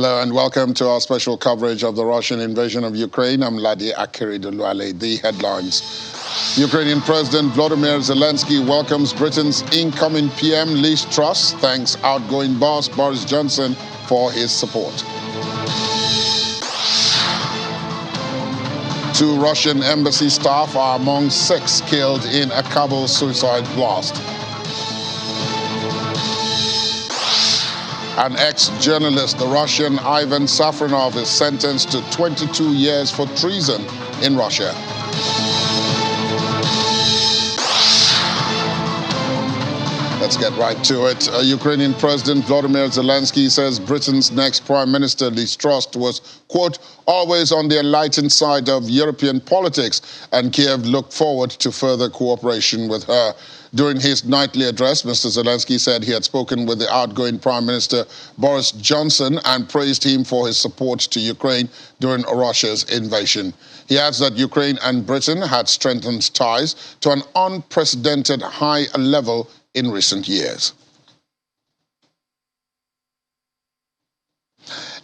Hello and welcome to our special coverage of the Russian invasion of Ukraine. I'm Ladi Akiridoluale. The headlines. Ukrainian President Volodymyr Zelensky welcomes Britain's incoming PM Liz Truss, thanks outgoing boss Boris Johnson for his support. 2 Russian embassy staff are among 6 killed in a Kabul suicide blast. An ex-journalist, the Russian Ivan Safronov, is sentenced to 22 years for treason in Russia. Let's get right to it. Ukrainian President Volodymyr Zelensky says Britain's next Prime Minister, Liz Truss, was, quote, always on the enlightened side of European politics, and Kiev looked forward to further cooperation with her. During his nightly address, Mr. Zelensky said he had spoken with the outgoing Prime Minister Boris Johnson and praised him for his support to Ukraine during Russia's invasion. He adds that Ukraine and Britain had strengthened ties to an unprecedented high level in recent years.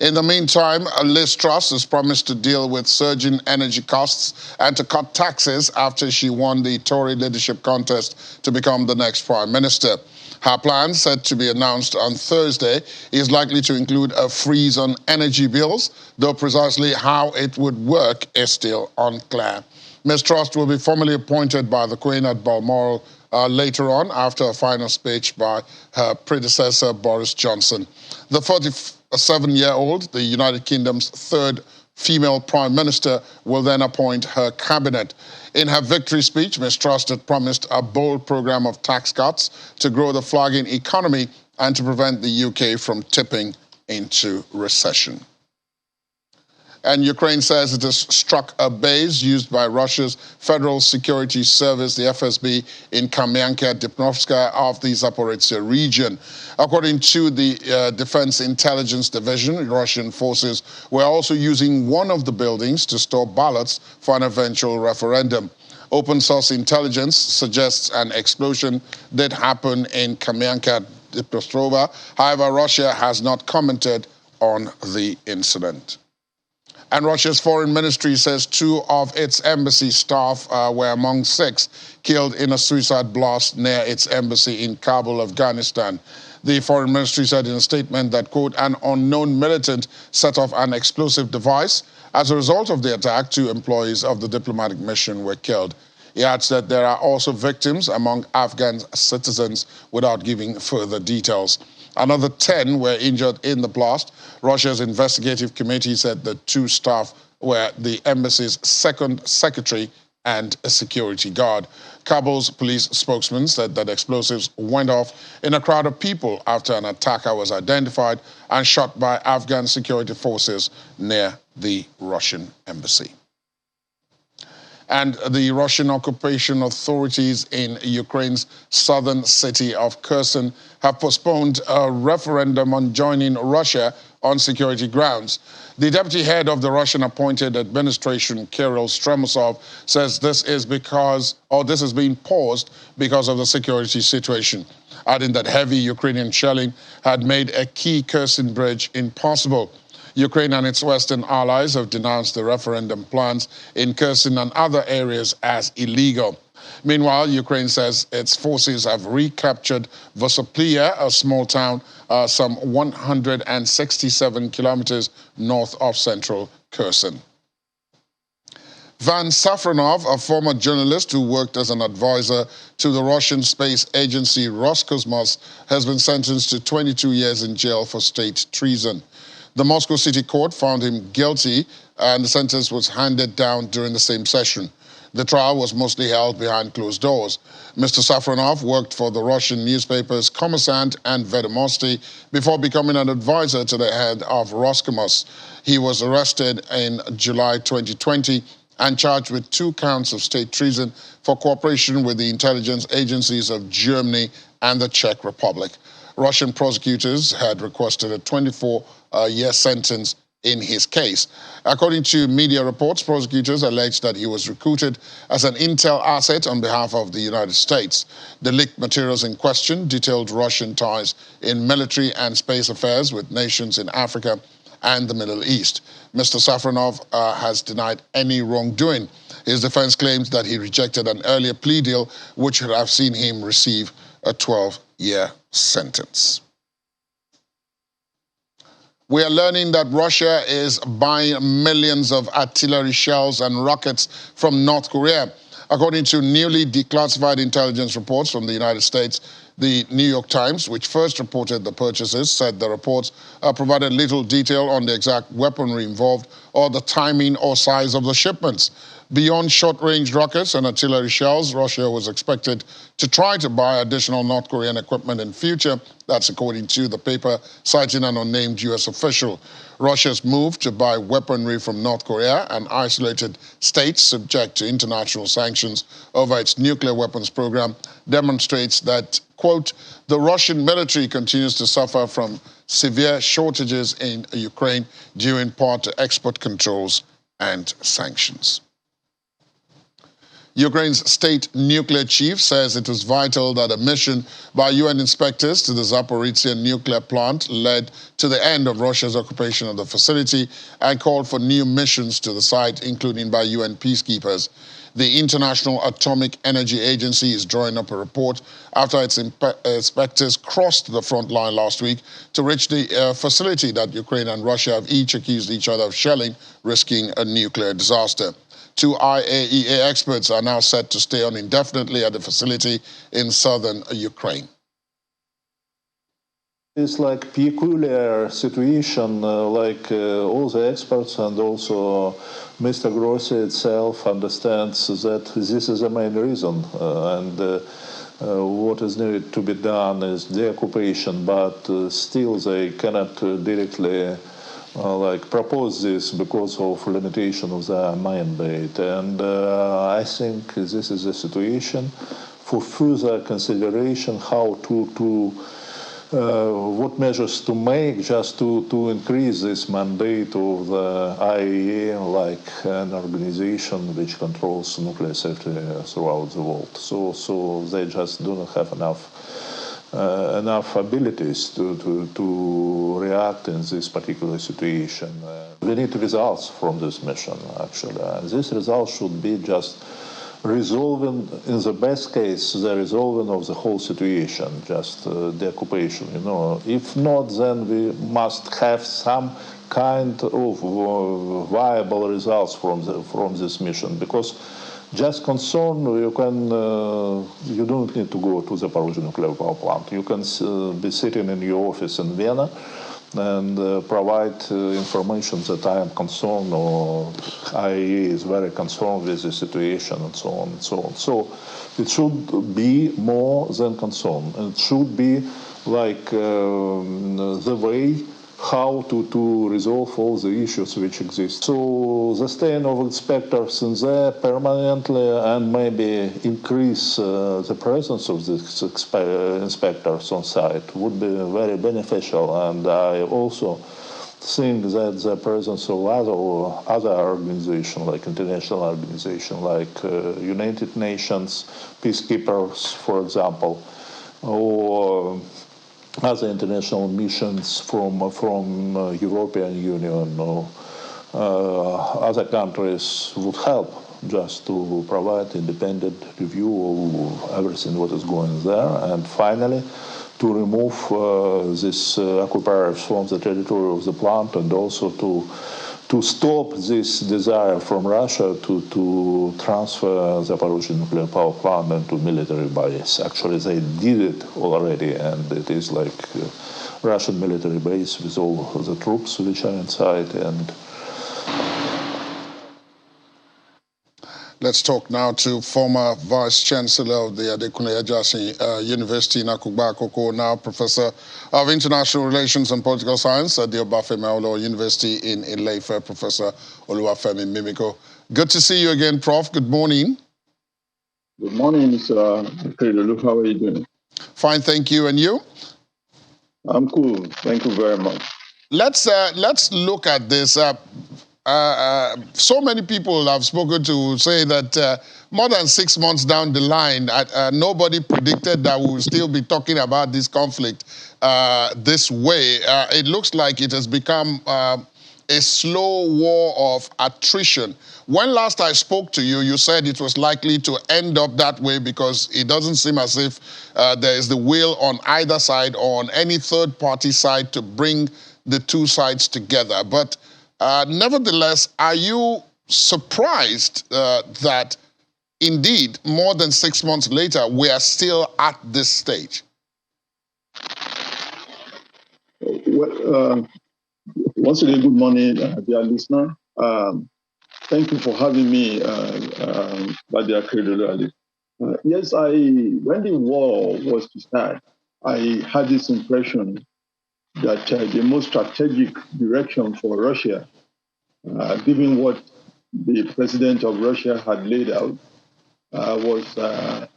In the meantime, Liz Truss has promised to deal with surging energy costs and to cut taxes after she won the Tory leadership contest to become the next Prime Minister. Her plan, set to be announced on Thursday, is likely to include a freeze on energy bills, though precisely how it would work is still unclear. Ms. Truss will be formally appointed by the Queen at Balmoral later on, after a final speech by her predecessor, Boris Johnson. The 47-year-old, the United Kingdom's 3rd female Prime Minister, will then appoint her cabinet. In her victory speech, Ms. Truss had promised a bold program of tax cuts to grow the flagging economy and to prevent the UK from tipping into recession. And Ukraine says it has struck a base used by Russia's Federal Security Service, the FSB, in Kamyanka-Dniprovskaya of the Zaporizhzhia region. According to the Defense Intelligence Division, Russian forces were also using one of the buildings to store ballots for an eventual referendum. Open source intelligence suggests an explosion did happen in Kamyanka-Dniprovskaya. However, Russia has not commented on the incident. And Russia's foreign ministry says 2 of its embassy staff were among 6 killed in a suicide blast near its embassy in Kabul, Afghanistan. The foreign ministry said in a statement that, quote, an unknown militant set off an explosive device. As a result of the attack, 2 employees of the diplomatic mission were killed. He adds that there are also victims among Afghan citizens without giving further details. Another 10 were injured in the blast. Russia's investigative committee said the 2 staff were the embassy's 2nd secretary and a security guard. Kabul's police spokesman said that explosives went off in a crowd of people after an attacker was identified and shot by Afghan security forces near the Russian embassy. And the Russian occupation authorities in Ukraine's southern city of Kherson have postponed a referendum on joining Russia on security grounds. The deputy head of the Russian-appointed administration, Kirill Stremusov, says this is being paused because of the security situation, adding that heavy Ukrainian shelling had made a key Kherson bridge impossible. Ukraine and its Western allies have denounced the referendum plans in Kherson and other areas as illegal. Meanwhile, Ukraine says its forces have recaptured Vosoplya, a small town some 167 kilometers north of central Kherson. Van Safronov, a former journalist who worked as an advisor to the Russian space agency Roscosmos, has been sentenced to 22 years in jail for state treason. The Moscow City Court found him guilty, and the sentence was handed down during the same session. The trial was mostly held behind closed doors. Mr. Safronov worked for the Russian newspapers Kommersant and Vedomosti before becoming an advisor to the head of Roscosmos. He was arrested in July 2020 and charged with 2 counts of state treason for cooperation with the intelligence agencies of Germany and the Czech Republic. Russian prosecutors had requested a 24-year sentence in his case. According to media reports, prosecutors alleged that he was recruited as an intel asset on behalf of the United States. The leaked materials in question detailed Russian ties in military and space affairs with nations in Africa and the Middle East. Mr. Safronov has denied any wrongdoing. His defense claims that he rejected an earlier plea deal, which would have seen him receive a 12-year sentence. We are learning that Russia is buying millions of artillery shells and rockets from North Korea. According to newly declassified intelligence reports from the United States, the New York Times, which first reported the purchases, said the reports provided little detail on the exact weaponry involved or the timing or size of the shipments. Beyond short-range rockets and artillery shells, Russia was expected to try to buy additional North Korean equipment in future. That's according to the paper, citing an unnamed U.S. official. Russia's move to buy weaponry from North Korea, an isolated state subject to international sanctions over its nuclear weapons program, demonstrates that, quote, the Russian military continues to suffer from severe shortages in Ukraine due in part to export controls and sanctions. Ukraine's state nuclear chief says it is vital that a mission by UN inspectors to the Zaporizhzhia nuclear plant led to the end of Russia's occupation of the facility and called for new missions to the site, including by UN peacekeepers. The International Atomic Energy Agency is drawing up a report after its inspectors crossed the front line last week to reach the facility that Ukraine and Russia have each accused each other of shelling, risking a nuclear disaster. Two IAEA experts are now set to stay on indefinitely at the facility in southern Ukraine. It's like peculiar situation, all the experts and also Mr. Grossi itself understands that this is the main reason, what is needed to be done is the occupation, but still they cannot directly propose this because of limitation of the mandate. And I think this is the situation for further consideration how what measures to make just to increase this mandate of the IAEA, like an organization which controls nuclear safety throughout the world. So they just do not have enough abilities to react in this particular situation. We need results from this mission, actually. And this result should be just resolving, in the best case, the resolving of the whole situation, just the occupation, If not, then we must have some kind of viable results from this mission, because just concern, you don't need to go to the Zaporizhzhia nuclear power plant. You can be sitting in your office in Vienna and provide information that I am concerned, or IAEA is very concerned with the situation, and so on and so on. So it should be more than concern. It should be like the way how to resolve all the issues which exist. So the staying of inspectors in there permanently and maybe increase the presence of these inspectors on site would be very beneficial. And I also think that the presence of other organizations, like international organizations, like United Nations, peacekeepers, for example, or other international missions from European Union or other countries would help just to provide independent review of everything what is going there, and finally to remove these occupiers from the territory of the plant, and also to stop this desire from Russia to transfer the Zaporizhzhia nuclear power plant into military base. Actually, they did it already, and it is like a Russian military base with all the troops which are inside. And let's talk now to former Vice Chancellor of the Adekunle Ejasi University in Akugba Akoko, now Professor of International Relations and Political Science at the Obafemi Awolowo University in Ile-Ife, Professor Oluwafemi Mimiko. Good to see you again, Prof. Good morning. Good morning, Mr. Kedolu. How are you doing? Fine, thank you. And you? I'm cool. Thank you very much. Let's look at this. So many people I've spoken to say that more than 6 months down the line, nobody predicted that we will still be talking about this conflict this way. It looks like it has become a slow war of attrition. When last I spoke to you, you said it was likely to end up that way because it doesn't seem as if there is the will on either side or on any third party side to bring the two sides together. But nevertheless, are you surprised that indeed, more than 6 months later, we are still at this stage? Well, once again, good morning, dear listener. Thank you for having me, Badia Kedolali. Yes, when the war was to start, I had this impression that the most strategic direction for Russia, given what the president of Russia had laid out, was a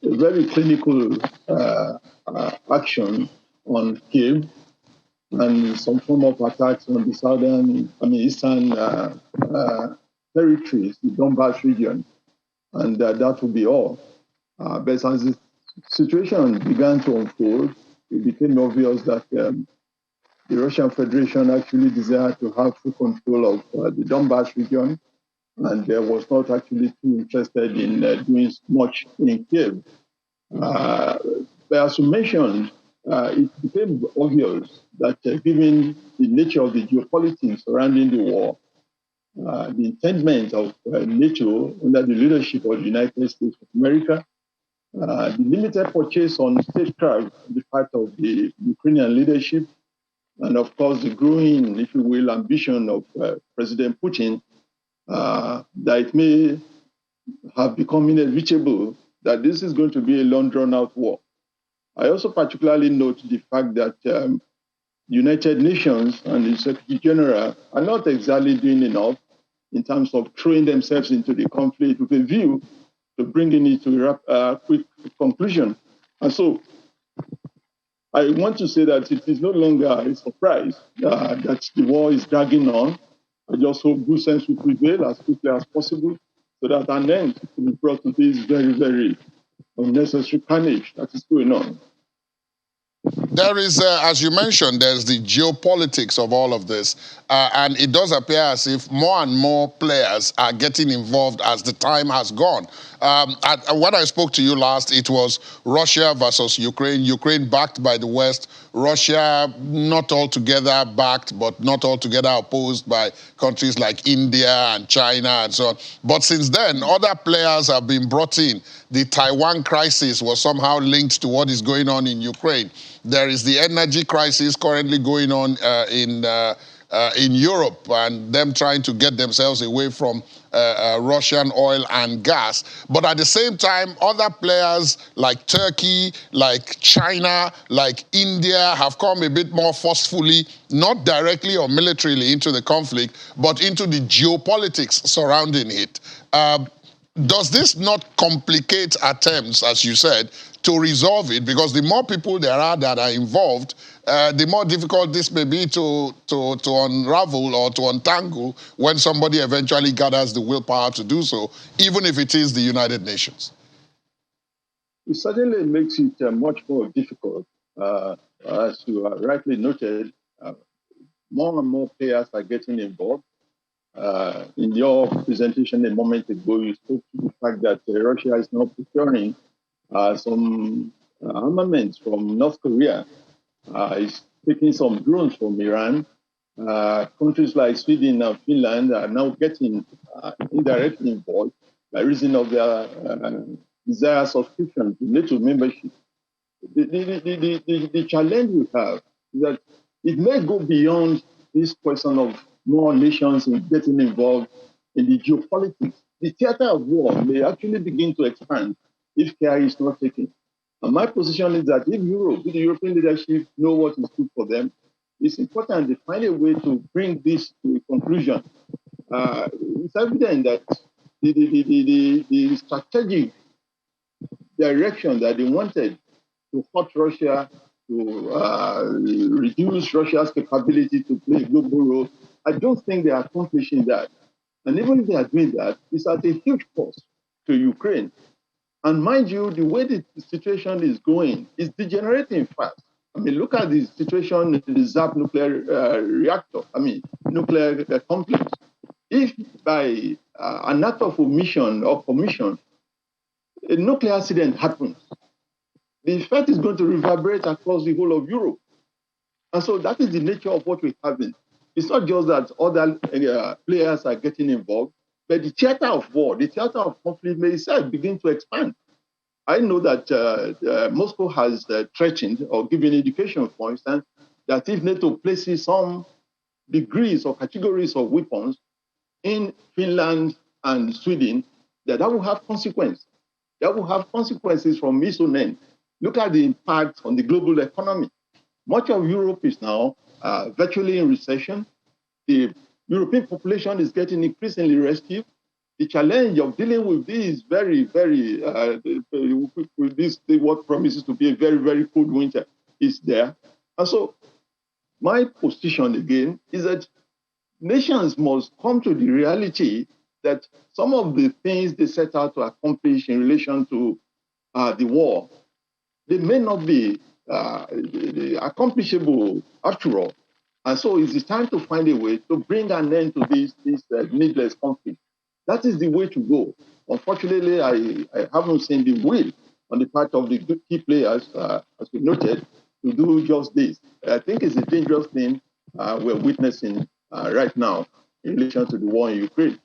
very clinical action on Kiev and some form of attacks on the eastern territories, the Donbass region, and that would be all. But as the situation began to unfold, it became obvious that the Russian Federation actually desired to have full control of the Donbass region, and was not actually too interested in doing much in Kiev. But as you mentioned, it became obvious that given the nature of the geopolitics surrounding the war, the intendment of NATO under the leadership of the United States of America, the limited purchase on statecraft on the part of the Ukrainian leadership, and of course the growing, if you will, ambition of President Putin, that it may have become inevitable that this is going to be a long drawn-out war. I also particularly note the fact that the United Nations and the Secretary General are not exactly doing enough in terms of throwing themselves into the conflict with a view to bringing it to a quick conclusion. And so I want to say that it is no longer a surprise that the war is dragging on. I just hope good sense will prevail as quickly as possible so that an end will be brought to this very, very unnecessary carnage that is going on. There is, as you mentioned, there's the geopolitics of all of this, and it does appear as if more and more players are getting involved as the time has gone. When I spoke to you last, it was Russia versus Ukraine, Ukraine backed by the West, Russia not altogether backed, but not altogether opposed by countries like India and China and so on. But since then, other players have been brought in. The Taiwan crisis was somehow linked to what is going on in Ukraine. There is the energy crisis currently going on in Europe, and them trying to get themselves away from Russian oil and gas. But at the same time, other players like Turkey, like China, like India have come a bit more forcefully, not directly or militarily into the conflict, but into the geopolitics surrounding it. Does this not complicate attempts, as you said, to resolve it? Because the more people there are that are involved, the more difficult this may be to unravel or to untangle when somebody eventually gathers the willpower to do so, even if it is the United Nations. It certainly makes it much more difficult. As you rightly noted, more and more players are getting involved. In your presentation a moment ago, you spoke to the fact that Russia is now procuring some armaments from North Korea. It's taking some drones from Iran. Countries like Sweden and Finland are now getting indirectly involved by reason of their desire subscription to NATO membership. The challenge we have is that it may go beyond this question of more nations getting involved in the geopolitics. The theater of war may actually begin to expand if care is not taken. And my position is that if Europe, if the European leadership know what is good for them, it's important they find a way to bring this to a conclusion. It's evident that the strategic direction that they wanted to hurt Russia, to reduce Russia's capability to play a global role, I don't think they are accomplishing that. And even if they are doing that, it's at a huge cost to Ukraine. And mind you, the way the situation is going is degenerating fast. I mean, look at the situation in the ZAP nuclear reactor, nuclear complex. If by an act of omission or commission, a nuclear accident happens, the effect is going to reverberate across the whole of Europe. And so that is the nature of what we're having. It's not just that other players are getting involved, but the theater of war, the theater of conflict may itself begin to expand. I know that Moscow has threatened or given indication, for instance, that if NATO places some degrees or categories of weapons in Finland and Sweden, that will have consequences. That will have consequences from its own end. Look at the impact on the global economy. Much of Europe is now virtually in recession. The European population is getting increasingly restive. The challenge of dealing with this what promises to be a very, very cold winter is there. And so my position again is that nations must come to the reality that some of the things they set out to accomplish in relation to the war, they may not be accomplishable after all. And so it's time to find a way to bring an end to this needless conflict. That is the way to go. Unfortunately, I haven't seen the will on the part of the key players, as we noted, to do just this. I think it's a dangerous thing we're witnessing right now in relation to the war in Ukraine.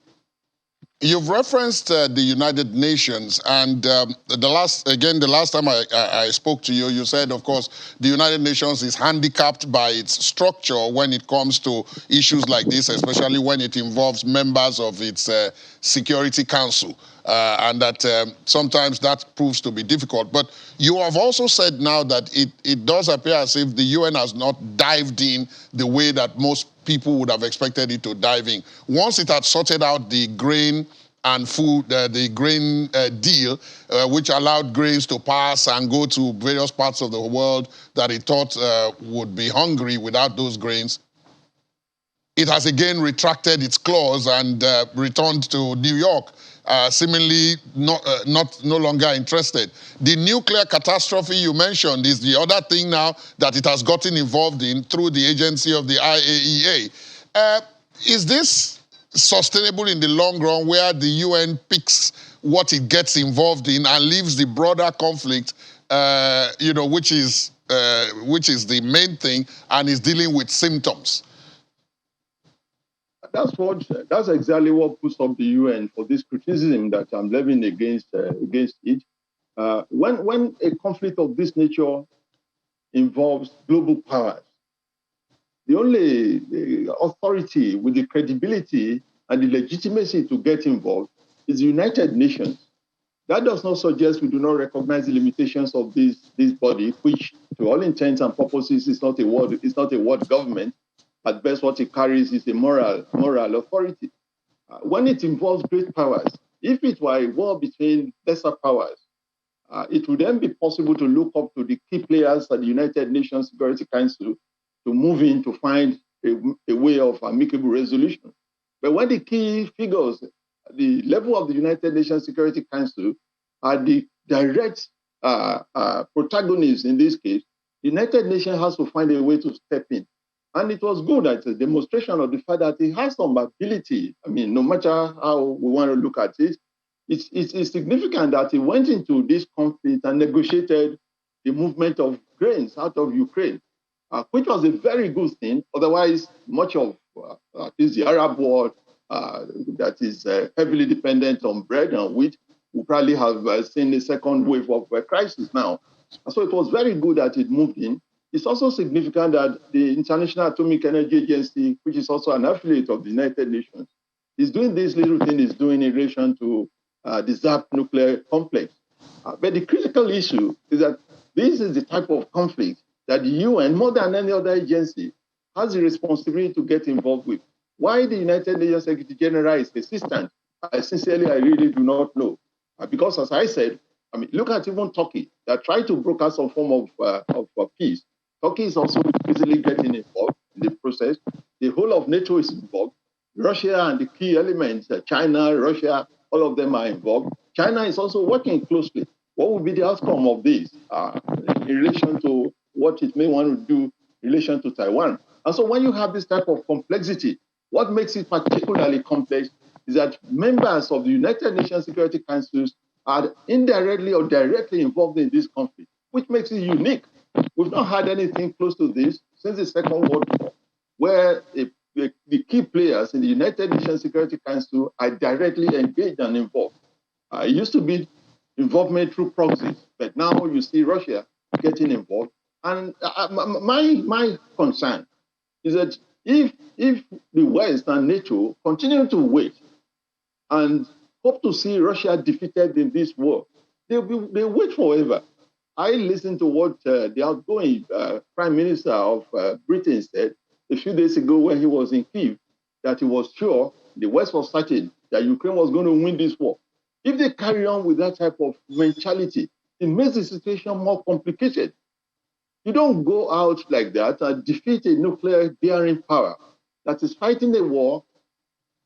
You've referenced the United Nations, and the last time I spoke to you, you said, of course, the United Nations is handicapped by its structure when it comes to issues like this, especially when it involves members of its Security Council, and that sometimes that proves to be difficult. But you have also said now that it does appear as if the UN has not dived in the way that most people would have expected it to dive in. Once it had sorted out the grain and food, the grain deal, which allowed grains to pass and go to various parts of the world that it thought would be hungry without those grains, it has again retracted its clause and returned to New York, seemingly no longer interested. The nuclear catastrophe you mentioned is the other thing now that it has gotten involved in through the agency of the IAEA. Is this sustainable in the long run, where the UN picks what it gets involved in and leaves the broader conflict, which is the main thing, and is dealing with symptoms? That's exactly what puts up the UN for this criticism that I'm levying against it. When a conflict of this nature involves global powers, the only authority with the credibility and the legitimacy to get involved is the United Nations. That does not suggest we do not recognize the limitations of this body, which, to all intents and purposes, is not a world government. At best, what it carries is a moral authority. When it involves great powers, if it were a war between lesser powers, it would then be possible to look up to the key players at the United Nations Security Council to move in to find a way of amicable resolution. But when the key figures at the level of the United Nations Security Council are the direct protagonists in this case, the United Nations has to find a way to step in. And it was good as a demonstration of the fact that it has some ability. I mean, no matter how we want to look at it, it's significant that it went into this conflict and negotiated the movement of grains out of Ukraine, which was a very good thing. Otherwise, much of the Arab world that is heavily dependent on bread and wheat will probably have seen a second wave of crisis now. And so it was very good that it moved in. It's also significant that the International Atomic Energy Agency, which is also an affiliate of the United Nations, is doing this little thing it's doing in relation to the ZAP nuclear complex. But the critical issue is that this is the type of conflict that the UN, more than any other agency, has the responsibility to get involved with. Why the United Nations Secretary General is resistant, I really do not know. Because as I said, I mean, look at even Turkey that tried to broker some form of peace. Turkey is also easily getting involved in the process. The whole of NATO is involved. Russia and the key elements, China, Russia, all of them are involved. China is also working closely. What will be the outcome of this in relation to what it may want to do in relation to Taiwan. And so when you have this type of complexity, what makes it particularly complex is that members of the United Nations Security Councils are indirectly or directly involved in this conflict, which makes it unique. We've not had anything close to this since the Second World War, where the key players in the United Nations Security Council are directly engaged and involved. It used to be involvement through proxies, but now you see Russia getting involved. And my concern is that if the West and NATO continue to wait and hope to see Russia defeated in this war, they'll wait forever. I listened to what the outgoing Prime Minister of Britain said a few days ago when he was in Kyiv, that he was sure, the West was certain, that Ukraine was going to win this war. If they carry on with that type of mentality, it makes the situation more complicated. You don't go out like that and defeat a nuclear-bearing power that is fighting a war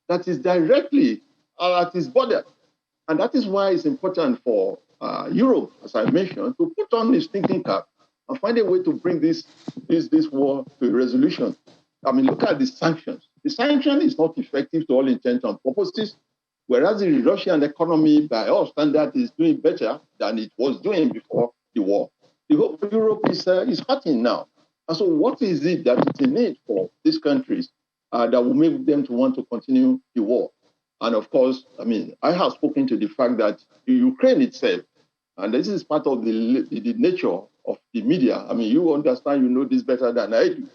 that is directly at its border. And that is why it's important for Europe, as I mentioned, to put on its thinking cap and find a way to bring this war to a resolution. I mean, look at the sanctions. The sanction is not effective to all intents and purposes, whereas the Russian economy, by all standards, is doing better than it was doing before the war. The whole of Europe is hurting now. And so what is it that is in need for these countries that will make them to want to continue the war? And of course, I mean, I have spoken to the fact that Ukraine itself, and this is part of the nature of the media. I mean, you understand, you know this better than I do,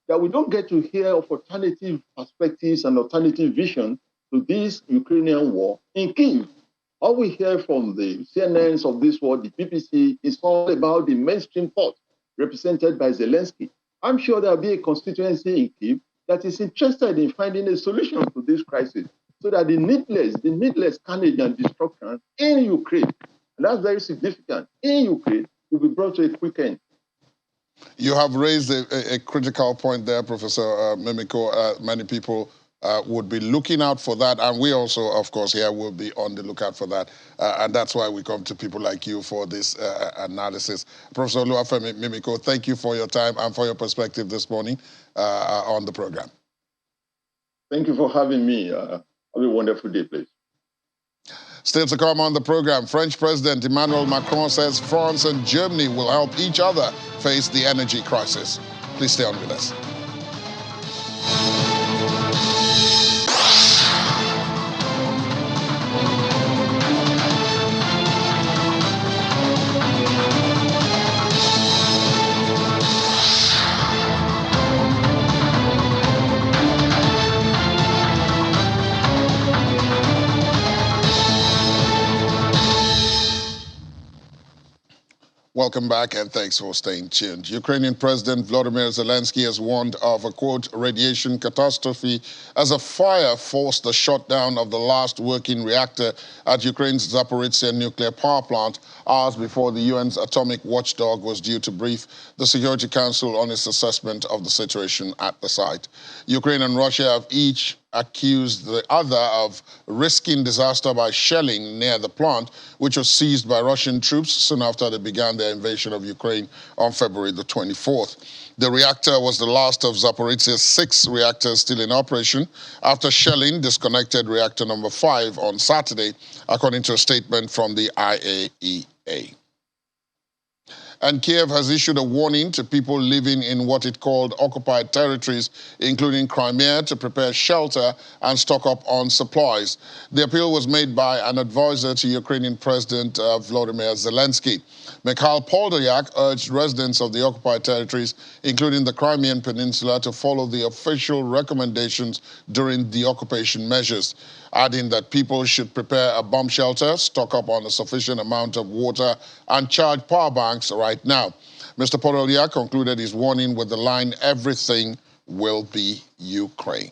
that we don't get to hear of alternative perspectives and alternative vision to this Ukrainian war in Kyiv. All we hear from the CNNs of this world, the BBC, is all about the mainstream thought represented by Zelensky. I'm sure there'll be a constituency in Kyiv that is interested in finding a solution to this crisis so that the needless carnage and destruction in Ukraine, and that's very significant, in Ukraine, will be brought to a quick end. You have raised a critical point there, Professor Mimiko. Many people would be looking out for that, and we also, of course, here will be on the lookout for that, and that's why we come to people like you for this analysis. Professor Oluwafemi Mimiko, thank you for your time and for your perspective this morning on the program. Thank you for having me. Have a wonderful day, please. Still to come on the program, French President Emmanuel Macron says France and Germany will help each other face the energy crisis. Please stay on with us. Welcome back and thanks for staying tuned. Ukrainian President Volodymyr Zelensky has warned of a, quote, radiation catastrophe as a fire forced the shutdown of the last working reactor at Ukraine's Zaporizhzhia nuclear power plant hours before the UN's atomic watchdog was due to brief the Security Council on its assessment of the situation at the site. Ukraine and Russia have each accused the other of risking disaster by shelling near the plant, which was seized by Russian troops soon after they began their invasion of Ukraine on February the 24th. The reactor was the last of Zaporizhzhia's 6 reactors still in operation after shelling disconnected reactor number 5 on Saturday, according to a statement from the IAEA. And Kiev has issued a warning to people living in what it called occupied territories, including Crimea, to prepare shelter and stock up on supplies. The appeal was made by an advisor to Ukrainian President Volodymyr Zelensky. Mikhail Podolyak urged residents of the occupied territories, including the Crimean Peninsula, to follow the official recommendations during the occupation measures, adding that people should prepare a bomb shelter, stock up on a sufficient amount of water, and charge power banks right now. Mr. Podolyak concluded his warning with the line, "Everything will be Ukraine."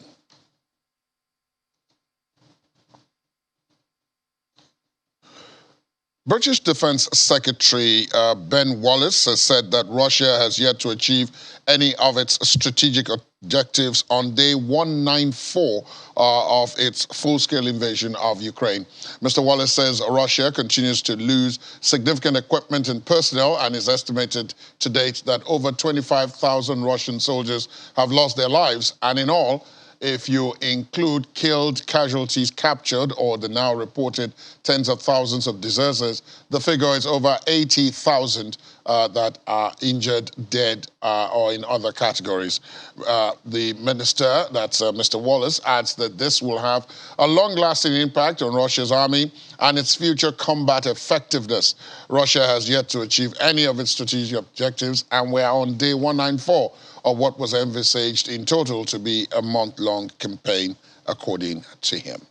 British Defense Secretary Ben Wallace has said that Russia has yet to achieve any of its strategic objectives on day 194 of its full-scale invasion of Ukraine. Mr. Wallace says Russia continues to lose significant equipment and personnel and is estimated to date that over 25,000 Russian soldiers have lost their lives, and in all, if you include killed, casualties captured, or the now reported tens of thousands of deserters, the figure is over 80,000 that are injured, dead, or in other categories. The minister, that's Mr. Wallace, adds that this will have a long-lasting impact on Russia's army and its future combat effectiveness. Russia has yet to achieve any of its strategic objectives, and we're on day 194 of what was envisaged in total to be a month-long campaign, according to him.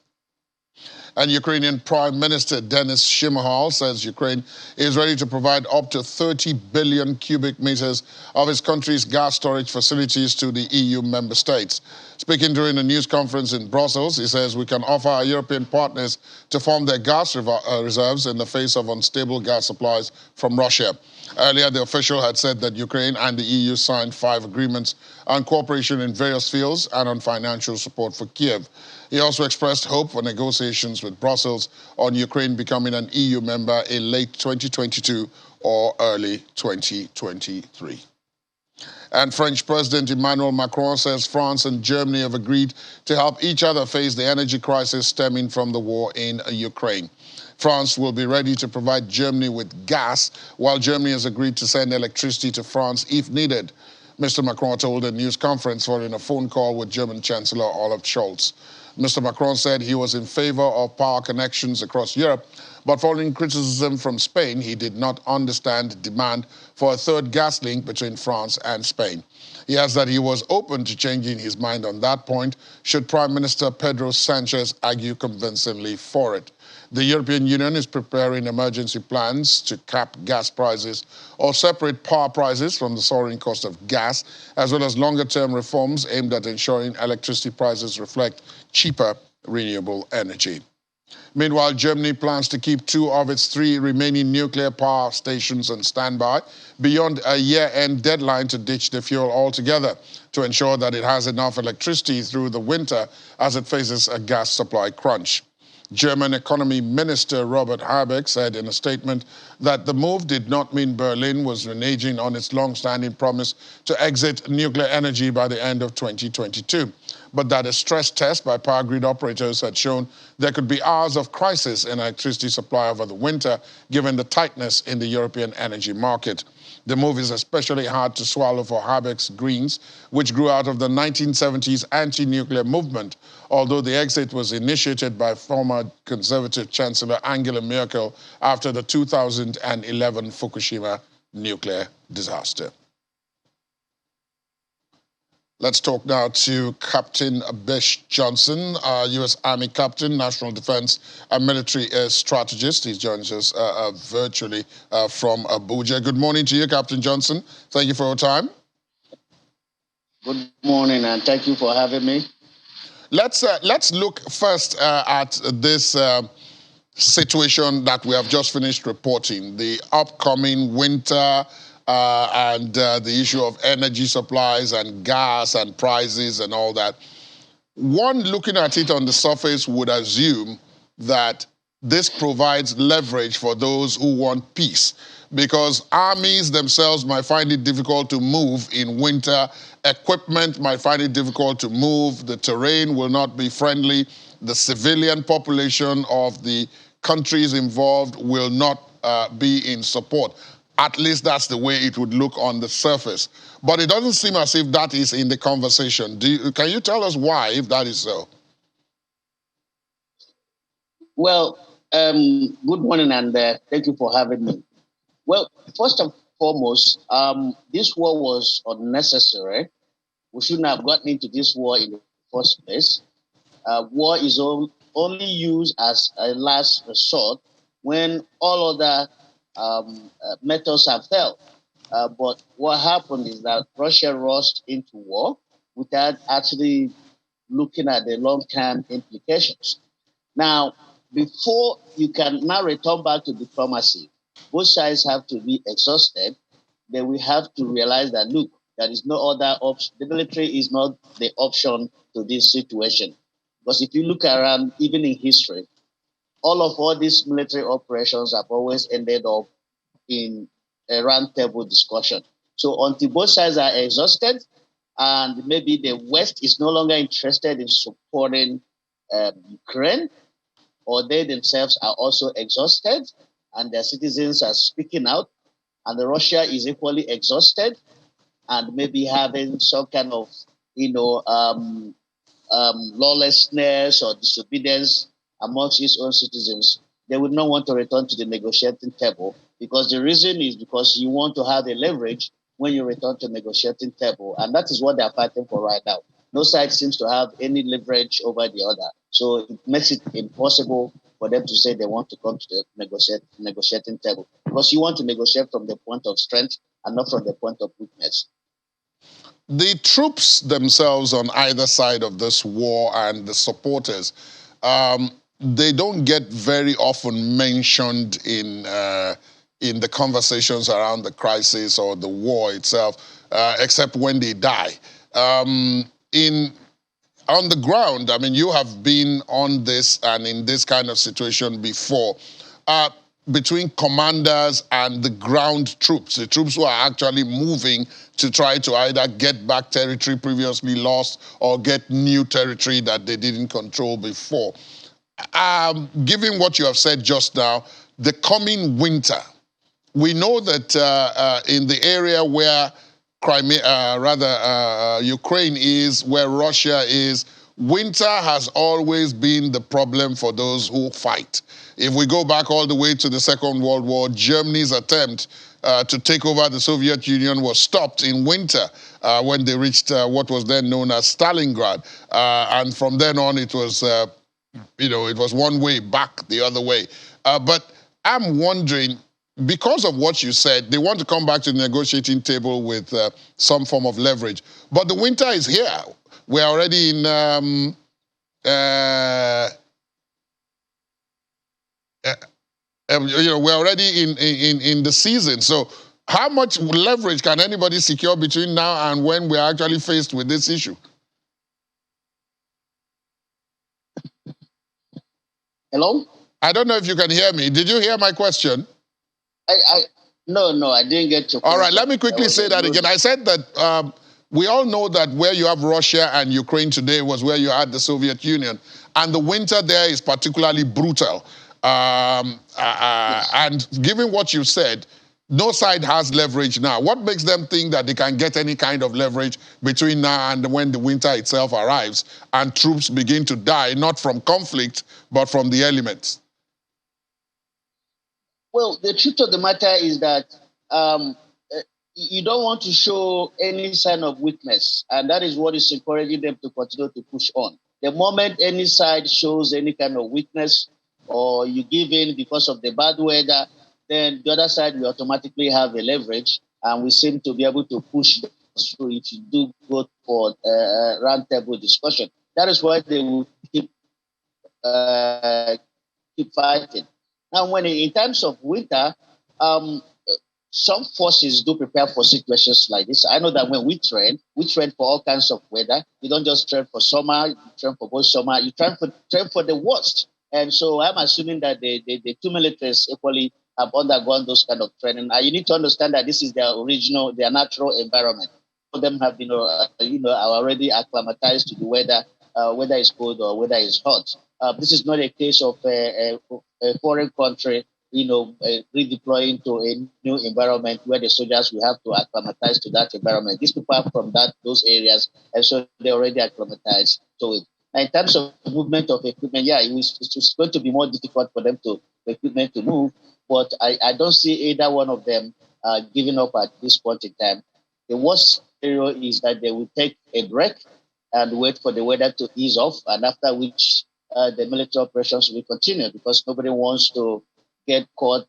And Ukrainian Prime Minister Denis Shmyhal says Ukraine is ready to provide up to 30 billion cubic meters of its country's gas storage facilities to the EU member states. Speaking during a news conference in Brussels, he says we can offer our European partners to form their gas reserves in the face of unstable gas supplies from Russia. Earlier, the official had said that Ukraine and the EU signed 5 agreements on cooperation in various fields and on financial support for Kiev. He also expressed hope for negotiations with Brussels on Ukraine becoming an EU member in late 2022 or early 2023. And French President Emmanuel Macron says France and Germany have agreed to help each other face the energy crisis stemming from the war in Ukraine. France will be ready to provide Germany with gas, while Germany has agreed to send electricity to France if needed. Mr. Macron told a news conference following a phone call with German Chancellor Olaf Scholz. Mr. Macron said he was in favor of power connections across Europe, but following criticism from Spain, he did not understand demand for a third gas link between France and Spain. He adds that he was open to changing his mind on that point should Prime Minister Pedro Sanchez argue convincingly for it. The European Union is preparing emergency plans to cap gas prices or separate power prices from the soaring cost of gas, as well as longer-term reforms aimed at ensuring electricity prices reflect cheaper renewable energy. Meanwhile, Germany plans to keep 2 of its 3 remaining nuclear power stations on standby beyond a year-end deadline to ditch the fuel altogether to ensure that it has enough electricity through the winter as it faces a gas supply crunch. German Economy Minister Robert Habeck said in a statement that the move did not mean Berlin was reneging on its long-standing promise to exit nuclear energy by the end of 2022, but that a stress test by power grid operators had shown there could be hours of crisis in electricity supply over the winter, given the tightness in the European energy market. The move is especially hard to swallow for Habeck's Greens, which grew out of the 1970s anti-nuclear movement, although the exit was initiated by former Conservative Chancellor Angela Merkel after the 2011 Fukushima nuclear disaster. Let's talk now to Captain Bish Johnson, U.S. Army Captain, National Defense and Military Strategist. He joins us virtually from Abuja. Good morning to you, Captain Johnson. Thank you for your time. Good morning, and thank you for having me. Let's look first at this situation that we have just finished reporting, the upcoming winter, and the issue of energy supplies and gas and prices and all that. One looking at it on the surface would assume that this provides leverage for those who want peace, because armies themselves might find it difficult to move in winter, equipment might find it difficult to move, the terrain will not be friendly, the civilian population of the countries involved will not be in support. At least that's the way it would look on the surface. But it doesn't seem as if that is in the conversation. Can you tell us why, if that is so? Well, good morning, and thank you for having me. Well, first and foremost, this war was unnecessary. We shouldn't have gotten into this war in the first place. War is only used as a last resort when all other methods have failed. But what happened is that Russia rushed into war without actually looking at the long-term implications. Now, before you can now return back to diplomacy, both sides have to be exhausted. Then we have to realize that, look, there is no other option. The military is not the option to this situation. Because if you look around, even in history, all these military operations have always ended up in a round table discussion. So until both sides are exhausted and maybe the West is no longer interested in supporting Ukraine, or they themselves are also exhausted and their citizens are speaking out, and the Russia is equally exhausted and maybe having some kind of, lawlessness or disobedience amongst its own citizens, they would not want to return to the negotiating table, because the reason is because you want to have a leverage when you return to the negotiating table, and that is what they are fighting for right now. No side seems to have any leverage over the other, so it makes it impossible for them to say they want to come to the negotiating table, because you want to negotiate from the point of strength and not from the point of weakness. The troops themselves on either side of this war and the supporters, they don't get very often mentioned in the conversations around the crisis or the war itself, except when they die. On the ground, I mean, you have been on this and in this kind of situation before. Between commanders and the ground troops, the troops who are actually moving to try to either get back territory previously lost or get new territory that they didn't control before. Given what you have said just now, the coming winter, we know that in the area where Ukraine is, where Russia is, winter has always been the problem for those who fight. If we go back all the way to the Second World War, Germany's attempt to take over the Soviet Union was stopped in winter when they reached what was then known as Stalingrad. And from then on, it was, it was one way back the other way. But I'm wondering, because of what you said, they want to come back to the negotiating table with some form of leverage. But the winter is here. We're already in we're already in the season. So how much leverage can anybody secure between now and when we're actually faced with this issue? Hello? I don't know if you can hear me. Did you hear my question? No, I didn't get your question. All right, let me quickly say that again. I said that we all know that where you have Russia and Ukraine today was where you had the Soviet Union. And the winter there is particularly brutal. And given what you said, no side has leverage now. What makes them think that they can get any kind of leverage between now and when the winter itself arrives and troops begin to die, not from conflict, but from the elements? Well, the truth of the matter is that you don't want to show any sign of weakness, and that is what is encouraging them to continue to push on. The moment any side shows any kind of weakness, or you give in because of the bad weather, then the other side will automatically have a leverage, and we seem to be able to push through if you do go for a round table discussion. That is why they will keep fighting. Now, when in terms of winter, some forces do prepare for situations like this. I know that when we train for all kinds of weather. You don't just train for summer, you train for both summer, you train for the worst. And so I'm assuming that the two militaries equally have undergone those kind of training. You need to understand that this is their natural environment. Some of them have been, are already acclimatized to the weather, whether it's cold or whether it's hot. This is not a case of a foreign country, redeploying to a new environment where the soldiers will have to acclimatize to that environment. These people are from those areas, and so they're already acclimatized to it. In terms of movement of equipment, it's going to be more difficult for them equipment to move, but I don't see either one of them giving up at this point in time. The worst scenario is that they will take a break and wait for the weather to ease off, and after which the military operations will continue, because nobody wants to get caught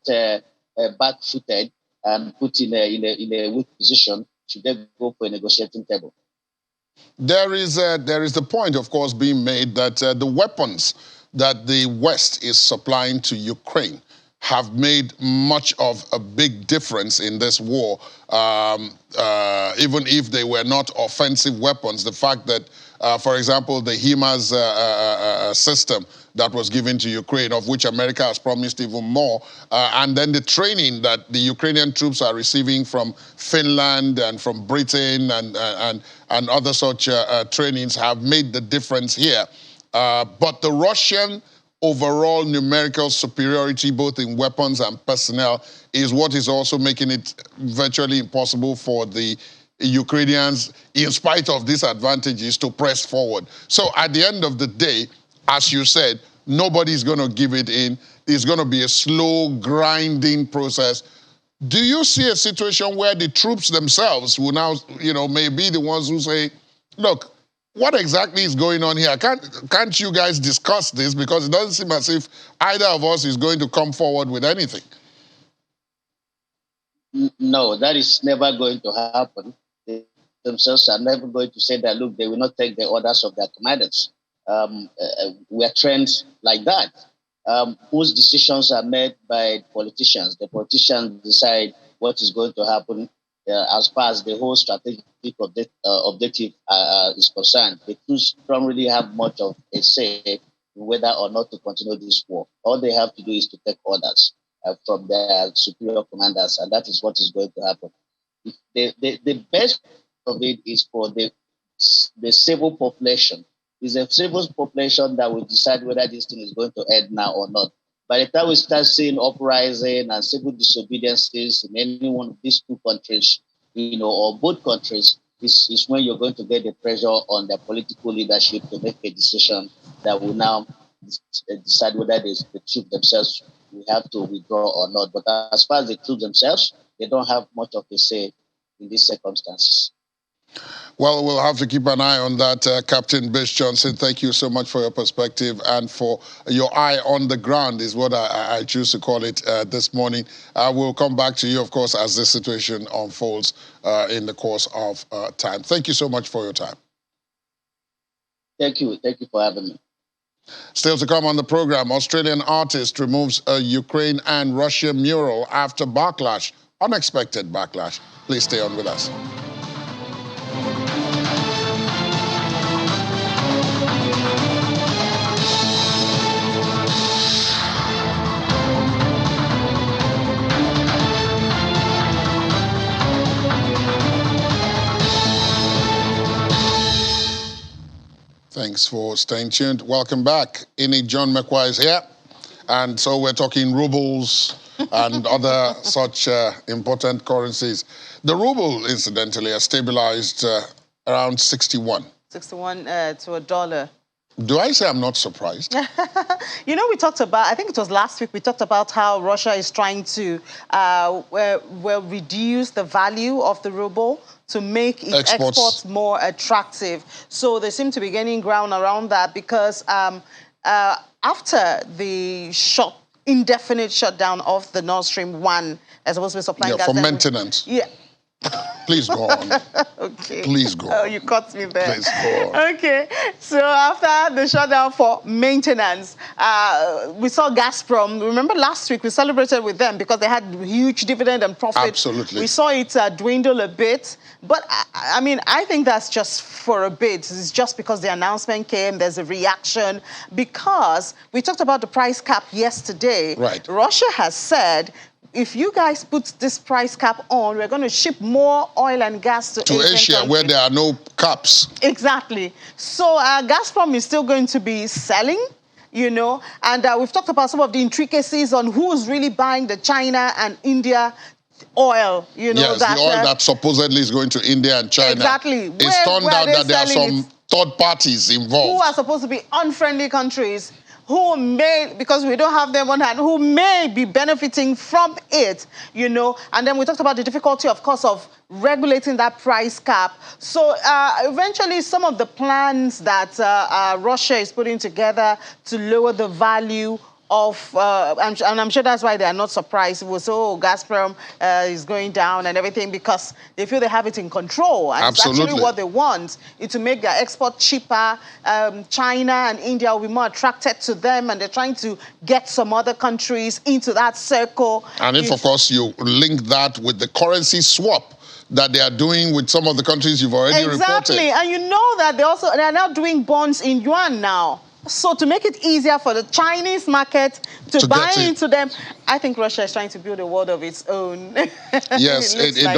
back-footed and put in a weak position should they go for a negotiating table. There is the point, of course, being made that the weapons that the West is supplying to Ukraine have made much of a big difference in this war, even if they were not offensive weapons. The fact that, for example, the HIMARS system that was given to Ukraine, of which America has promised even more, and then the training that the Ukrainian troops are receiving from Finland and from Britain and other such trainings have made the difference here. But the Russian overall numerical superiority, both in weapons and personnel, is what is also making it virtually impossible for the Ukrainians, in spite of these advantages, to press forward. So at the end of the day, as you said, nobody's going to give it in. It's going to be a slow, grinding process. Do you see a situation where the troops themselves will now, may be the ones who say, look, what exactly is going on here? Can't you guys discuss this? Because it doesn't seem as if either of us is going to come forward with anything. No, that is never going to happen. They themselves are never going to say that, look, they will not take the orders of their commanders. We are trained like that. Most decisions are made by politicians. The politicians decide what is going to happen as far as the whole strategic objective is concerned. The troops don't really have much of a say whether or not to continue this war. All they have to do is to take orders from their superior commanders, and that is what is going to happen. The best of it is for the civil population. It's a civil population that will decide whether this thing is going to end now or not. By the time we start seeing uprising and civil disobediences in any one of these two countries, or both countries, is when you're going to get the pressure on the political leadership to make a decision that will now decide whether the troops themselves will have to withdraw or not. But as far as the troops themselves, they don't have much of a say in these circumstances. Well, we'll have to keep an eye on that. Captain Bish Johnson, thank you so much for your perspective and for your eye on the ground is what I choose to call it this morning. We'll come back to you, of course, as this situation unfolds in the course of time. Thank you so much for your time. Thank you. Thank you for having me. Still to come on the program, Australian artist removes a Ukraine and Russia mural after backlash, unexpected backlash. Please stay on with us. Thanks for staying tuned. Welcome back. Ini John McQuay is here. And so we're talking rubles and other such important currencies. The ruble, incidentally, has stabilized around 61. 61 to a dollar. Do I say I'm not surprised? We talked about, I think it was last week, we talked about how Russia is trying to reduce the value of the ruble to make its exports more attractive. So they seem to be gaining ground around that because after the indefinite shutdown of the Nord Stream 1, as supposed to be supplying gas. For maintenance. Yeah. Please go on. Okay. Please go on. Oh, you caught me there. Please go on. Okay. So after the shutdown for maintenance, we saw Gazprom. Remember last week we celebrated with them because they had huge dividend and profit. Absolutely. We saw it dwindle a bit. But, I think that's just for a bit. It's just because the announcement came, there's a reaction. Because we talked about the price cap yesterday. Right. Russia has said, if you guys put this price cap on, we're going to ship more oil and gas to Asia countries. where there are no caps. Exactly. So Gazprom is still going to be selling, and we've talked about some of the intricacies on who's really buying the China and India oil, Yes, the oil that supposedly is going to India and China. Exactly. It's turned out that there are some third parties involved. Who are supposed to be unfriendly countries who may, because we don't have them on hand, who may be benefiting from it, And then we talked about the difficulty, of course, of regulating that price cap. So eventually some of the plans that Russia is putting together to lower the value and I'm sure that's why they are not surprised. It was, oh, Gazprom is going down and everything, because they feel they have it in control. And Absolutely. It's actually what they want, is to make their export cheaper. China and India will be more attracted to them, and they're trying to get some other countries into that circle. And if, of course, you link that with the currency swap that they are doing with some of the countries you've already reported. Exactly, and you know that they're now doing bonds in yuan now. So to make it easier for the Chinese market to buy into them, I think Russia is trying to build a world of its own. Yes, it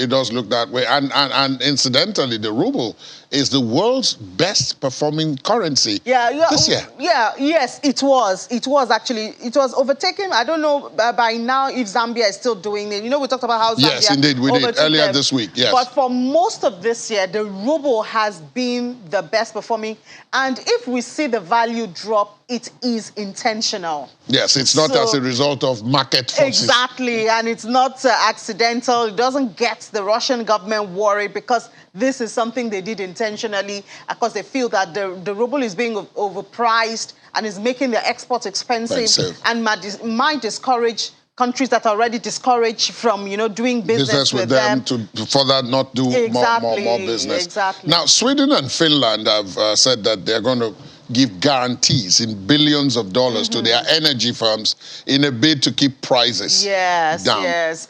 does look that way. And incidentally, the ruble is the world's best performing currency this year. Yes, it was. It was actually. It was overtaken. I don't know by now if Zambia is still doing it. You know, we talked about how Zambia Yes, indeed, we did earlier this week. Yes. But for most of this year, the ruble has been the best performing. And if we see the value drop, it is intentional. Yes, it's not as a result of market forces. Exactly, and it's not accidental. It doesn't get the Russian government worried, because this is something they did intentionally, because they feel that the ruble is being overpriced and is making their exports expensive and might discourage countries that are already discouraged from, doing business with them. To further not do more business. Exactly. Now, Sweden and Finland have said that they're going to give guarantees in billions of dollars to their energy firms in a bid to keep prices down. Yes.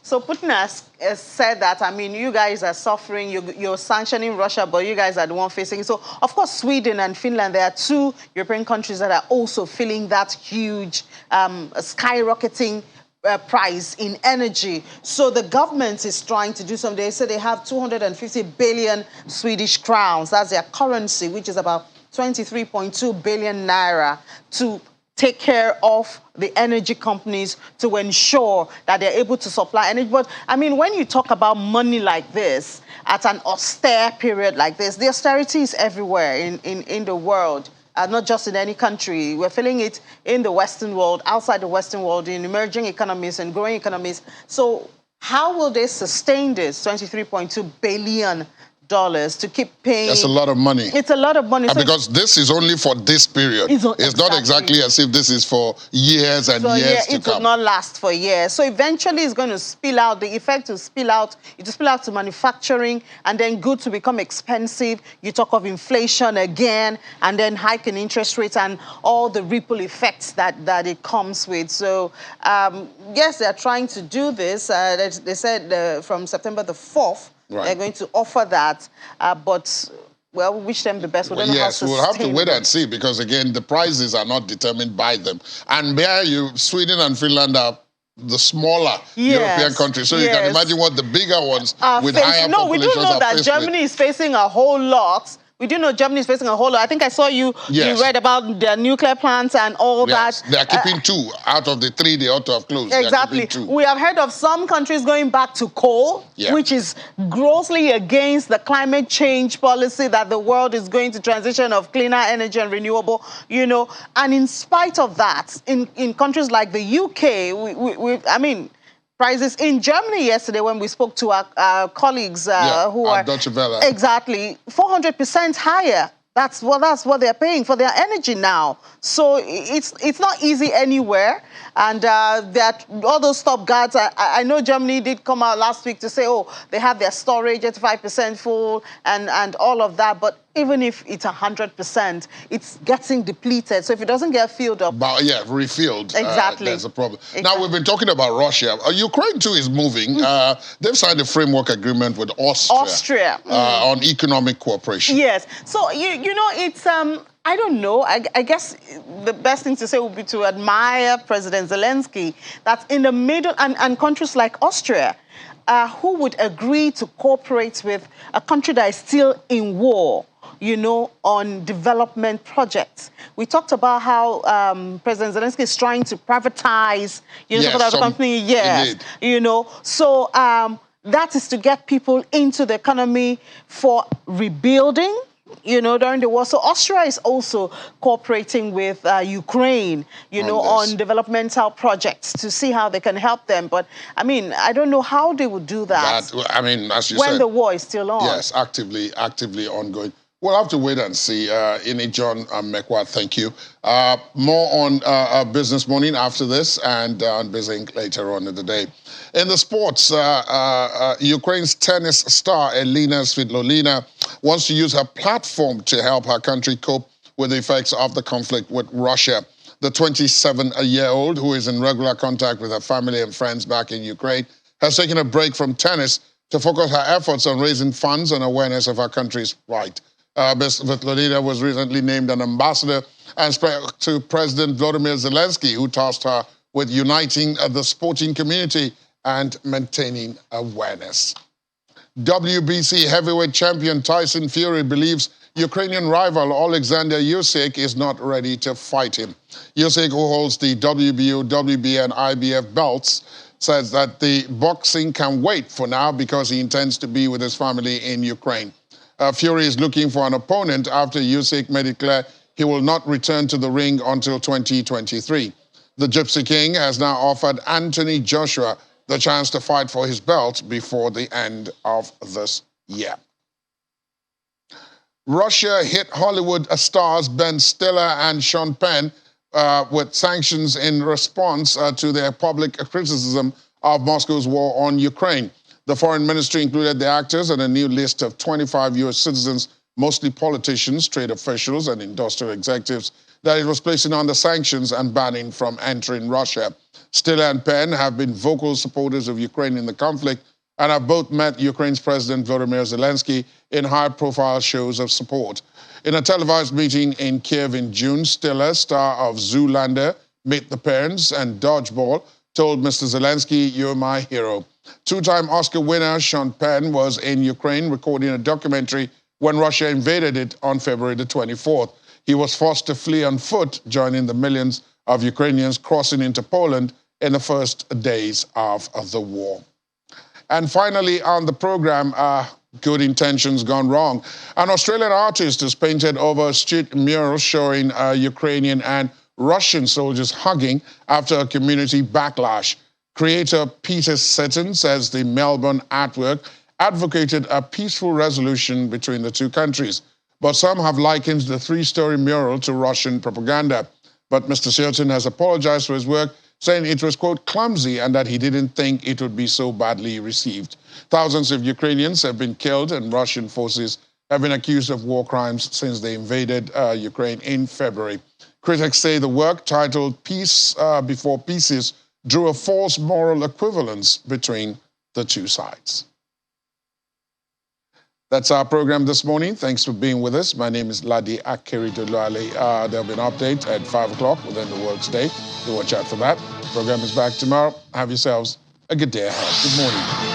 So Putin has said that, I mean, you guys are suffering, you're sanctioning Russia, but you guys are the one facing it. So, of course, Sweden and Finland, there are two European countries that are also feeling that huge skyrocketing price in energy. So the government is trying to do something. They say they have 250 billion Swedish crowns. That's their currency, which is about 23.2 billion naira, to take care of the energy companies to ensure that they're able to supply energy. But, I mean, when you talk about money like this, at an austere period like this, the austerity is everywhere in the world, not just in any country. We're feeling it in the Western world, outside the Western world, in emerging economies and growing economies. So how will they sustain this $23.2 billion to keep paying? That's a lot of money. It's a lot of money. So because this is only for this period. It's not exactly as if this is for years and years to come. It will not last for years. So eventually it's going to spill out. The effect will spill out. It will spill out to manufacturing, and then goods will become expensive. You talk of inflation again, and then hiking interest rates and all the ripple effects that it comes with. So yes, they're trying to do this. They said from September the 4th, they're going to offer that, but, well, we wish them the best. We don't know how we'll have to wait and see, because, again, the prices are not determined by them. And Sweden and Finland are the smaller European countries. So you can imagine what the bigger ones with higher populations are facing. No, we do know that Germany is facing a whole lot. We do know Germany is facing a whole lot. I think I saw you read about their nuclear plants and all that. They're keeping 2 out of the 3 they ought to have closed. Exactly. We have heard of some countries going back to coal, which is grossly against the climate change policy that the world is going to transition of cleaner energy and renewable, And in spite of that, in countries like the UK, I mean, prices in Germany yesterday, when we spoke to our colleagues who are Deutsche Welle. Exactly 400% higher. That's what they're paying for their energy now. So it's not easy anywhere. And that all those stopgaps, I know Germany did come out last week to say, they have their storage at 5% full and all of that. But even if it's 100%, it's getting depleted. So if it doesn't get filled up. Refilled. Exactly. There's a problem. Exactly. Now, we've been talking about Russia. Ukraine, too, is moving. They've signed a framework agreement with Austria. On economic cooperation. Yes. So, it's... I don't know. I guess the best thing to say would be to admire President Zelensky, that's in the middle, and countries like Austria, who would agree to cooperate with a country that is still in war, on development projects. We talked about how President Zelensky is trying to privatize, the company. Yes, So that is to get people into the economy for rebuilding, during the war. So Austria is also cooperating with Ukraine, on developmental projects to see how they can help them. But, I mean, I don't know how they would do that. As you said. When the war is still on. Yes, actively ongoing. We'll have to wait and see. John Mekwa, thank you. More on Business Morning after this and on BizInc later on in the day. In the sports, Ukraine's tennis star Elina Svitolina wants to use her platform to help her country cope with the effects of the conflict with Russia. The 27-year-old, who is in regular contact with her family and friends back in Ukraine, has taken a break from tennis to focus her efforts on raising funds and awareness of her country's plight. Ms. Svitolina was recently named an ambassador and spoke to President Volodymyr Zelensky, who tasked her with uniting the sporting community and maintaining awareness. WBC heavyweight champion Tyson Fury believes Ukrainian rival Alexander Usyk is not ready to fight him. Usyk, who holds the WBO, WBA, and IBF belts, says that the boxing can wait for now because he intends to be with his family in Ukraine. Fury is looking for an opponent after Usyk made it clear he will not return to the ring until 2023. The Gypsy King has now offered Anthony Joshua the chance to fight for his belt before the end of this year. Russia hit Hollywood stars Ben Stiller and Sean Penn with sanctions in response to their public criticism of Moscow's war on Ukraine. The foreign ministry included the actors on a new list of 25 U.S. citizens, mostly politicians, trade officials, and industrial executives, that it was placing under sanctions and banning from entering Russia. Stiller and Penn have been vocal supporters of Ukraine in the conflict and have both met Ukraine's President Volodymyr Zelensky in high-profile shows of support. In a televised meeting in Kiev in June, Stiller, star of Zoolander, Meet the Parents, and Dodgeball, told Mr. Zelensky, "You're my hero." Two-time Oscar winner Sean Penn was in Ukraine recording a documentary when Russia invaded it on February the 24th. He was forced to flee on foot, joining the millions of Ukrainians crossing into Poland in the first days of the war. And finally on the program, good intentions gone wrong. An Australian artist has painted over a street mural showing Ukrainian and Russian soldiers hugging after a community backlash. Creator Peter Sutton says the Melbourne artwork advocated a peaceful resolution between the two countries. But some have likened the three-story mural to Russian propaganda. But Mr. Sutton has apologized for his work, saying it was, quote, clumsy and that he didn't think it would be so badly received. Thousands of Ukrainians have been killed and Russian forces have been accused of war crimes since they invaded Ukraine in February. Critics say the work, titled Peace Before Pieces, drew a false moral equivalence between the two sides. That's our program this morning. Thanks for being with us. My name is Ladi Akeridoluale. There'll be an update at 5 o'clock within the world today. Do watch out for that. The program is back tomorrow. Have yourselves a good day ahead. Good morning.